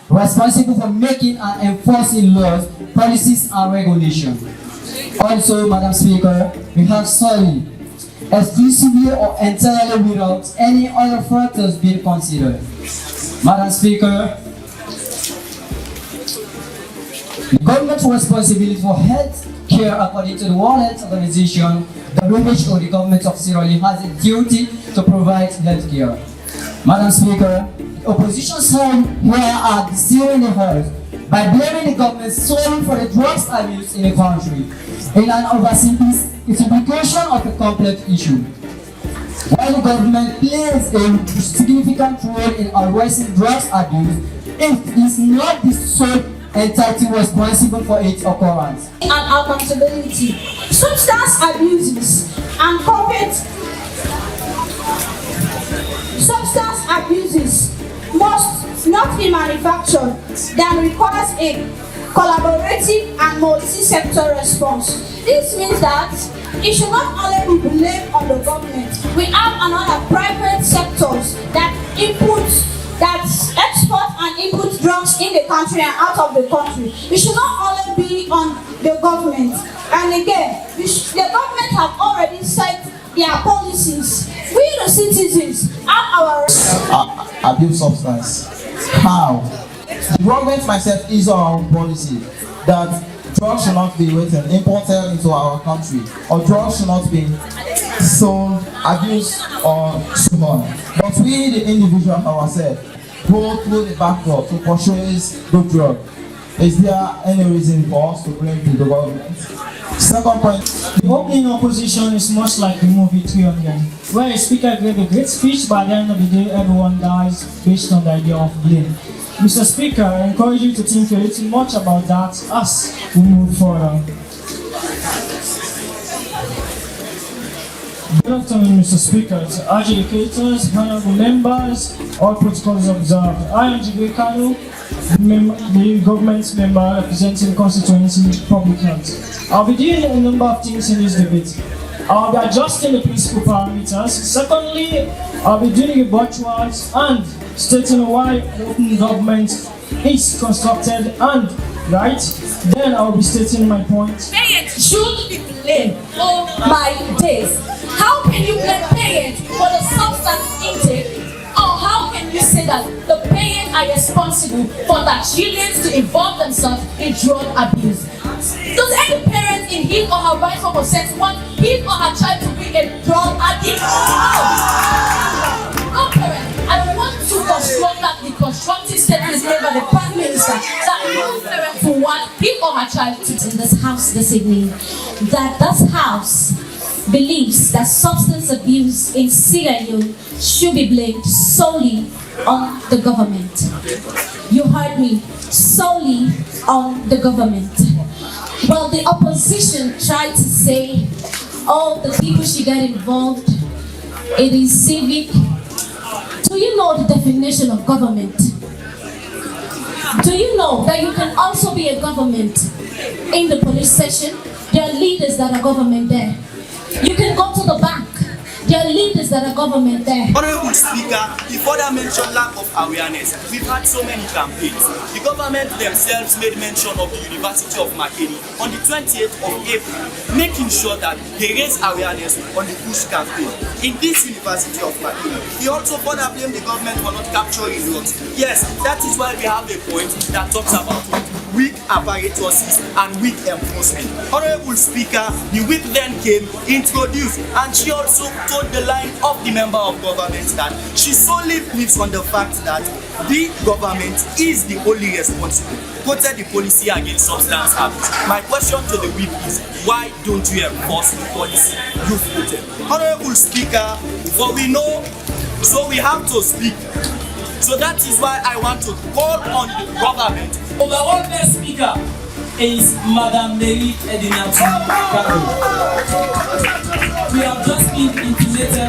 responsible for making and enforcing laws, policies, and regulations. Also, Madam Speaker, we have solely, exclusively or entirely without any other factors being considered. Madam Speaker, the government's responsibility for health care according to the World Health Organization, WHO, the government of Sierra Leone has a duty to provide health care. Madam Speaker, the opposition side here are deceiving the House by blaming the government solely for the drugs abuse in the country in an oversimplification of a complex issue. While the government plays a significant role in addressing drugs abuse, it is not the sole entity responsible for its occurrence. And accountability. Substance abuses and substance abuses must not be manufactured that requires a collaborative and multi-sector response. This means that it should not only be blamed on the government. We have another private sectors that export and input drugs in the country and out of the country. It should not only be on the government. And again, the government have already set their policies. We the citizens have our abuse substance. How? The government myself is our own policy that drugs should not be imported into our country, or drugs should not be sold, abused, or so on. But we, the individual ourselves, go through the back door to purchase the drug. Is there any reason for us to blame the government? Second point. The opening opposition is much like the movie 300, where a speaker gave a great speech, but at the end of the day, everyone dies based on the idea of blame. Mr. Speaker, I encourage you to think a little much about that as we move further. Good afternoon, Mr. Speaker, to adjudicators, honorable members, all protocols observed. I am Jibril Kanu, the government member representing the constituency public health. I'll be doing a number of things in this debate. I'll be adjusting the principal parameters. Secondly, I'll be doing the virtuals and stating why open government is constructed and right. Then I'll be stating my point. parents should be blamed. Oh my days. How can you blame parents for the substance intake? Or how can you say that the parents are responsible for their children to involve themselves in drug abuse? Does any parent in his or her right for consent want his or her child to be a drug addict? No parent. I want to construct that the constructive statement made by the Prime Minister that no parent will want his or her child to in this house this evening, that this house believes that substance abuse in Sierra Leone should be blamed solely on the government. You heard me, solely on the government. Well, the opposition tried to say, oh, the people should get involved, it is civic. Do you know the definition of government? Do you know that you can also be a government in the police station? There are leaders that are government there. You can go to the bank. There are leaders that are government there. Honorable Speaker, you further mentioned lack of awareness. We've had so many campaigns. The government themselves made mention of the University of Makeni on the 28th of April, making sure that they raise awareness on the push campaign. In this University of Makeni, he also further blamed the government for not capturing drugs. Yes, that is why we have a point that talks about weak apparatuses and weak enforcement. Honorable Speaker, the whip then came, introduced, and she also told the line of the member of government that she solely believes on the fact that the government is the only responsible. Quoted the policy against substance abuse. My question to the whip is, why don't you enforce the policy you've quoted? Honorable Speaker, for we know, so we have to speak. So that is why I want to call on the government. Overall best speaker is Madam Mary Edina. We have just been intimated